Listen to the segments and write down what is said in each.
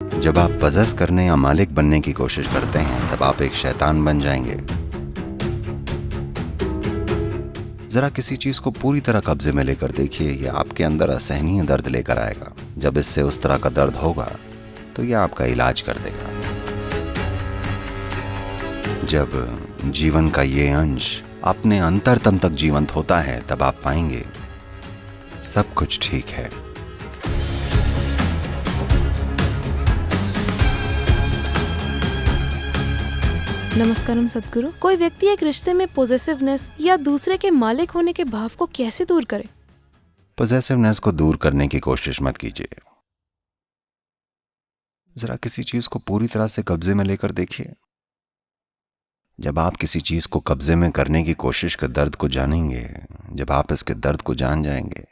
जब आप पजेस करने या मालिक बनने की कोशिश करते हैं तब आप एक शैतान बन जाएंगे। जरा किसी चीज को पूरी तरह कब्जे में लेकर देखिए, यह आपके अंदर असहनीय दर्द लेकर आएगा। जब इससे उस तरह का दर्द होगा तो यह आपका इलाज कर देगा। जब जीवन का ये अंश अपने अंतरतम तक जीवंत होता है तब आप पाएंगे सब कुछ ठीक है। नमस्कारम सदगुरु। कोई व्यक्ति एक रिश्ते में पॉजेसिवनेस या दूसरे के मालिक होने के भाव को कैसे दूर करे? पॉजेसिवनेस को दूर करने की कोशिश मत कीजिए। जरा किसी चीज को पूरी तरह से कब्जे में लेकर देखिए। जब आप किसी चीज को कब्जे में करने की कोशिश के दर्द को जानेंगे, जब आप इसके दर्द को जान जाएंगे,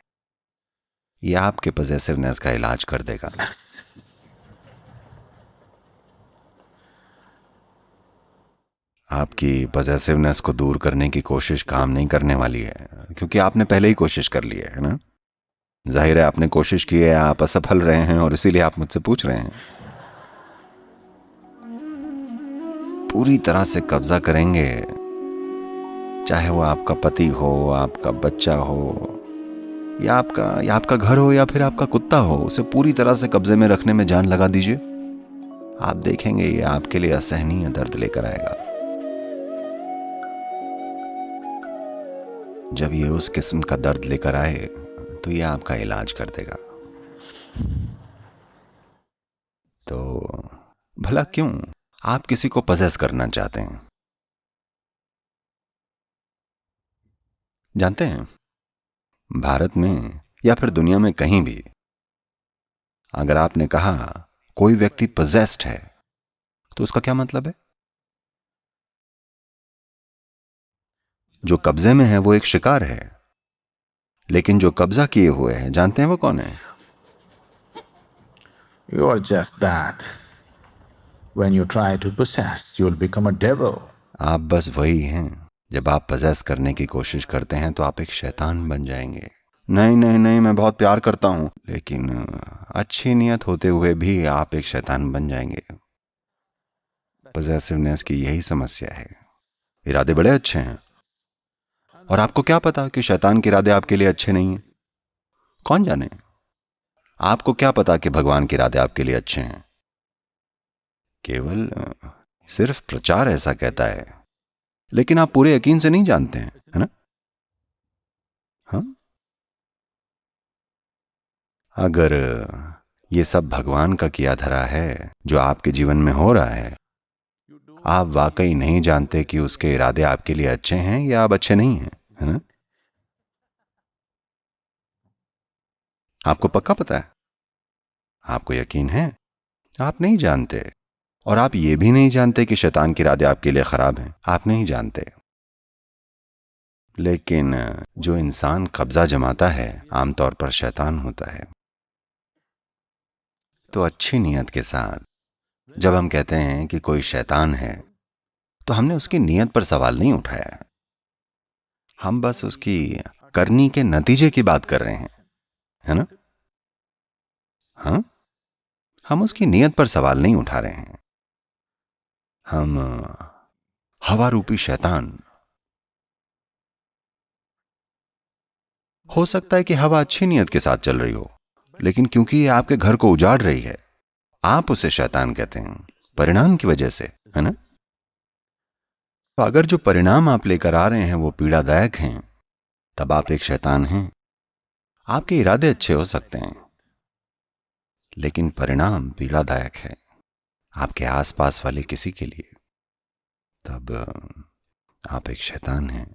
यह आपके पॉजेसिवनेस का इलाज कर देगा। आपकी पॉजेसिवनेस को दूर करने की कोशिश काम नहीं करने वाली है, क्योंकि आपने पहले ही कोशिश कर ली है ना। जाहिर है आपने कोशिश की है, आप असफल रहे हैं और इसीलिए आप मुझसे पूछ रहे हैं। पूरी तरह से कब्जा करेंगे, चाहे वो आपका पति हो, आपका बच्चा हो, या आपका घर हो, या फिर आपका कुत्ता हो, उसे पूरी तरह से कब्जे में रखने में जान लगा दीजिए। आप देखेंगे ये आपके लिए असहनीय दर्द लेकर आएगा। जब ये उस किस्म का दर्द लेकर आए तो ये आपका इलाज कर देगा। तो भला क्यों आप किसी को पजेस करना चाहते हैं? जानते हैं, भारत में या फिर दुनिया में कहीं भी अगर आपने कहा कोई व्यक्ति पजेस्ड है तो उसका क्या मतलब है? जो कब्जे में है वो एक शिकार है, लेकिन जो कब्जा किए हुए हैं जानते हैं वो कौन है? You are just that. When you try to possess, you'll become a devil. आप बस वही हैं। जब आप पजेस करने की कोशिश करते हैं तो आप एक शैतान बन जाएंगे। नहीं नहीं नहीं, मैं बहुत प्यार करता हूं, लेकिन अच्छी नियत होते हुए भी आप एक शैतान बन जाएंगे। पजेसिवनेस की यही समस्या है। इरादे बड़े अच्छे हैं और आपको क्या पता कि शैतान के इरादे आपके लिए अच्छे नहीं हैं? कौन जाने। आपको क्या पता कि भगवान के इरादे आपके लिए अच्छे हैं? केवल सिर्फ प्रचार ऐसा कहता है, लेकिन आप पूरे यकीन से नहीं जानते हैं, है ना? हाँ, अगर ये सब भगवान का किया धरा है जो आपके जीवन में हो रहा है, आप वाकई नहीं जानते कि उसके इरादे आपके लिए अच्छे हैं या आप अच्छे नहीं हैं, है ना? आपको पक्का पता है? आपको यकीन है? आप नहीं जानते, और आप ये भी नहीं जानते कि शैतान के इरादे आपके लिए खराब हैं। आप नहीं जानते। लेकिन जो इंसान कब्जा जमाता है आमतौर पर शैतान होता है। तो अच्छी नीयत के साथ जब हम कहते हैं कि कोई शैतान है तो हमने उसकी नीयत पर सवाल नहीं उठाया। हम बस उसकी करनी के नतीजे की बात कर रहे हैं, है ना? हाँ, हम उसकी नीयत पर सवाल नहीं उठा रहे हैं। हम हवा रूपी शैतान, हो सकता है कि हवा अच्छी नीयत के साथ चल रही हो, लेकिन क्योंकि ये आपके घर को उजाड़ रही है, आप उसे शैतान कहते हैं परिणाम की वजह से, है ना? तो अगर जो परिणाम आप लेकर आ रहे हैं वो पीड़ादायक हैं, तब आप एक शैतान हैं। आपके इरादे अच्छे हो सकते हैं, लेकिन परिणाम पीड़ादायक है आपके आसपास वाले किसी के लिए, तब आप एक शैतान हैं।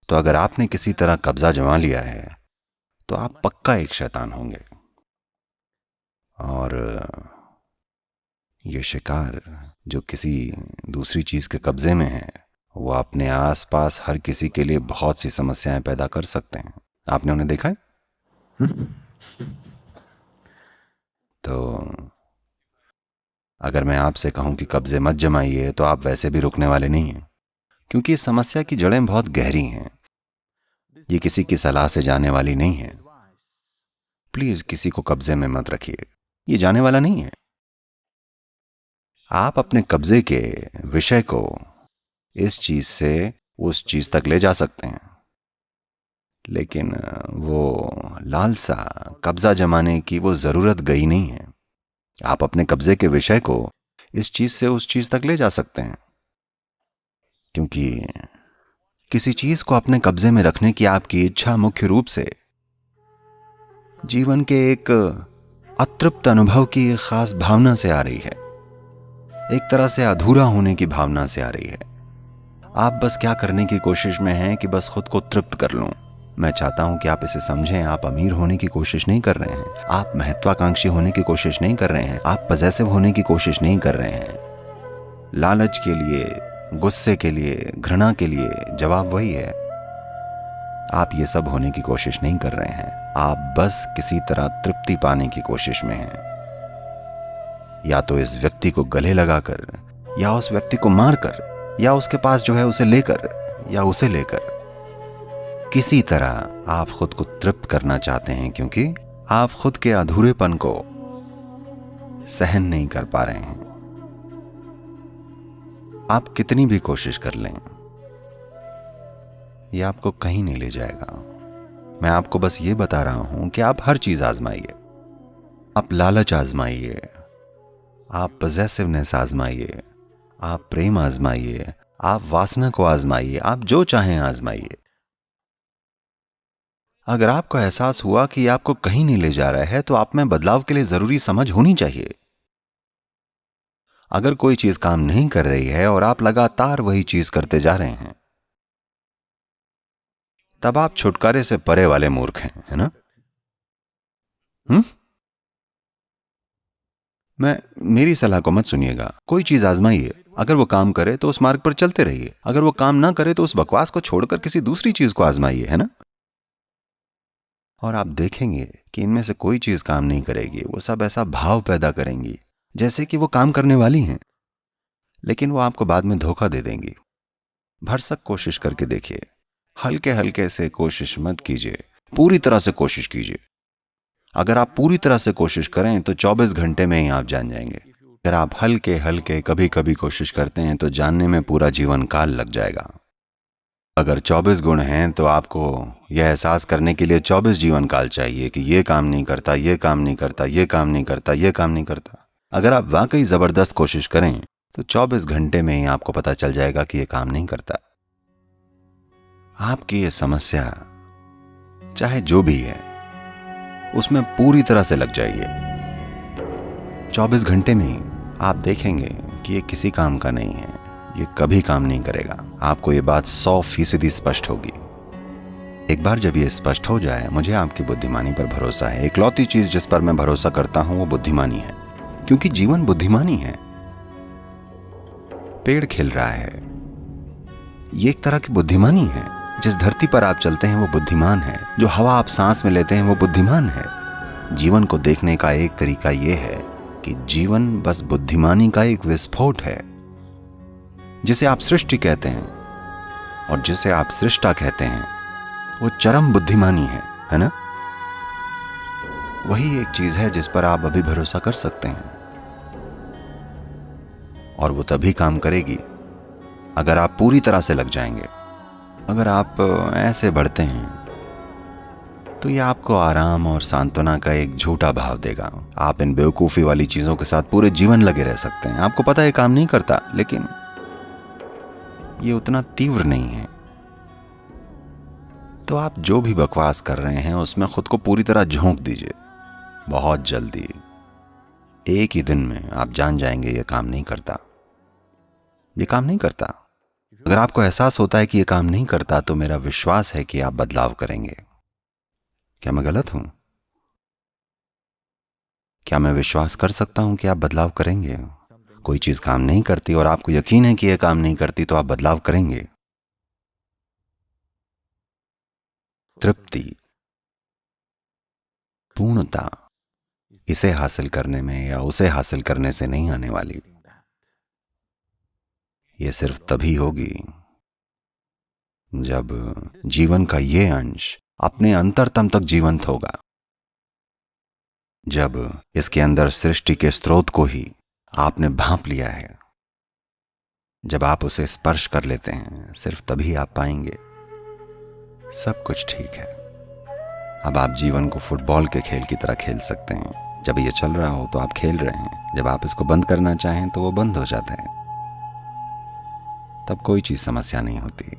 तो अगर आपने किसी तरह कब्जा जमा लिया है तो आप पक्का एक शैतान होंगे। और ये शिकार जो किसी दूसरी चीज के कब्जे में है, वो अपने आसपास हर किसी के लिए बहुत सी समस्याएं पैदा कर सकते हैं। आपने उन्हें देखा है? तो अगर मैं आपसे कहूं कि कब्जे मत जमाइए तो आप वैसे भी रुकने वाले नहीं हैं, क्योंकि इस समस्या की जड़ें बहुत गहरी हैं। ये किसी की सलाह से जाने वाली नहीं है। प्लीज किसी को कब्जे में मत रखिए, ये जाने वाला नहीं है। आप अपने कब्जे के विषय को इस चीज से उस चीज तक ले जा सकते हैं, लेकिन वो लालसा, कब्जा जमाने की वो जरूरत गई नहीं है। आप अपने कब्जे के विषय को इस चीज से उस चीज तक ले जा सकते हैं, क्योंकि किसी चीज को अपने कब्जे में रखने की आपकी इच्छा मुख्य रूप से जीवन के एक अतृप्त अनुभव की एक खास भावना से आ रही है, एक तरह से अधूरा होने की भावना से आ रही है। आप बस क्या करने की कोशिश में हैं कि बस खुद को तृप्त कर लूं। मैं चाहता हूं कि आप इसे समझें। आप अमीर होने की कोशिश नहीं कर रहे हैं, आप महत्वाकांक्षी होने की कोशिश नहीं कर रहे हैं, आप पजेसिव होने की कोशिश नहीं कर रहे हैं। लालच के लिए, गुस्से के लिए, घृणा के लिए जवाब वही है। आप ये सब होने की कोशिश नहीं कर रहे हैं, आप बस किसी तरह तृप्ति पाने की कोशिश में हैं। या तो इस व्यक्ति को गले लगाकर, या उस व्यक्ति को मारकर, या उसके पास जो है उसे लेकर, या उसे लेकर किसी तरह आप खुद को तृप्त करना चाहते हैं, क्योंकि आप खुद के अधूरेपन को सहन नहीं कर पा रहे हैं। आप कितनी भी कोशिश कर लें, यह आपको कहीं नहीं ले जाएगा। मैं आपको बस ये बता रहा हूं कि आप हर चीज आजमाइए। आप लालच आजमाइए, आप पजेसिवनेस आजमाइए, आप प्रेम आजमाइए, आप वासना को आजमाइए, आप जो चाहें आजमाइए। अगर आपको एहसास हुआ कि आपको कहीं नहीं ले जा रहा है, तो आप में बदलाव के लिए जरूरी समझ होनी चाहिए। अगर कोई चीज काम नहीं कर रही है और आप लगातार वही चीज करते जा रहे हैं, तब आप छुटकारे से परे वाले मूर्ख हैं, है ना? मेरी सलाह को मत सुनिएगा। कोई चीज आजमाइए, अगर वो काम करे तो उस मार्ग पर चलते रहिए, अगर वो काम ना करे तो उस बकवास को छोड़कर किसी दूसरी चीज को आजमाइए, है ना? और आप देखेंगे कि इनमें से कोई चीज काम नहीं करेगी। वो सब ऐसा भाव पैदा करेंगी जैसे कि वो काम करने वाली हैं, लेकिन वो आपको बाद में धोखा दे देंगी। भरसक कोशिश करके देखिए, हल्के हल्के से कोशिश मत कीजिए, पूरी तरह से कोशिश कीजिए। अगर आप पूरी तरह से कोशिश करें तो 24 घंटे में ही आप जान जाएंगे। अगर आप हल्के हल्के कभी कभी कोशिश करते हैं तो जानने में पूरा जीवन काल लग जाएगा। अगर 24 गुण हैं तो आपको यह एहसास करने के लिए 24 जीवन काल चाहिए कि ये काम नहीं करता, ये काम नहीं करता, ये काम नहीं करता, ये काम नहीं करता। अगर आप वाकई जबरदस्त कोशिश करें तो 24 घंटे में ही आपको पता चल जाएगा कि ये काम नहीं करता। आपकी ये समस्या चाहे जो भी है उसमें पूरी तरह से लग जाइए। 24 घंटे में ही आप देखेंगे कि ये किसी काम का नहीं है, ये कभी काम नहीं करेगा। आपको ये बात 100% स्पष्ट होगी। एक बार जब ये स्पष्ट हो जाए, मुझे आपकी बुद्धिमानी पर भरोसा है। इकलौती चीज जिस पर मैं भरोसा करता हूं वो बुद्धिमानी है, क्योंकि जीवन बुद्धिमानी है। पेड़ खिल रहा है, ये एक तरह की बुद्धिमानी है। जिस धरती पर आप चलते हैं वो बुद्धिमान है, जो हवा आप सांस में लेते हैं वो बुद्धिमान है। जीवन को देखने का एक तरीका यह है कि जीवन बस बुद्धिमानी का एक विस्फोट है, जिसे आप सृष्टि कहते हैं और जिसे आप सृष्टा कहते हैं, वो चरम बुद्धिमानी है ना? वही एक चीज है जिस पर आप अभी भरोसा कर सकते हैं, और वो तभी काम करेगी अगर आप पूरी तरह से लग जाएंगे। अगर आप ऐसे बढ़ते हैं तो ये आपको आराम और सांत्वना का एक झूठा भाव देगा। आप इन बेवकूफ़ी वाली चीज़ों के साथ पूरे जीवन लगे रह सकते हैं। आपको पता है काम नहीं करता, लेकिन ये उतना तीव्र नहीं है। तो आप जो भी बकवास कर रहे हैं उसमें खुद को पूरी तरह झोंक दीजिए। बहुत जल्दी, एक ही दिन में आप जान जाएंगे ये काम नहीं करता, ये काम नहीं करता। अगर आपको एहसास होता है कि ये काम नहीं करता तो मेरा विश्वास है कि आप बदलाव करेंगे। क्या मैं गलत हूं? क्या मैं विश्वास कर सकता हूं कि आप बदलाव करेंगे? कोई चीज काम नहीं करती और आपको यकीन है कि यह काम नहीं करती, तो आप बदलाव करेंगे। तृप्ति, पूर्णता इसे हासिल करने में या उसे हासिल करने से नहीं आने वाली। ये सिर्फ तभी होगी जब जीवन का ये अंश अपने अंतरतम तक जीवंत होगा, जब इसके अंदर सृष्टि के स्रोत को ही आपने भांप लिया है। जब आप उसे स्पर्श कर लेते हैं, सिर्फ तभी आप पाएंगे सब कुछ ठीक है। अब आप जीवन को फुटबॉल के खेल की तरह खेल सकते हैं। जब ये चल रहा हो तो आप खेल रहे हैं, जब आप इसको बंद करना चाहें तो वो बंद हो जाता है। तब कोई चीज समस्या नहीं होती।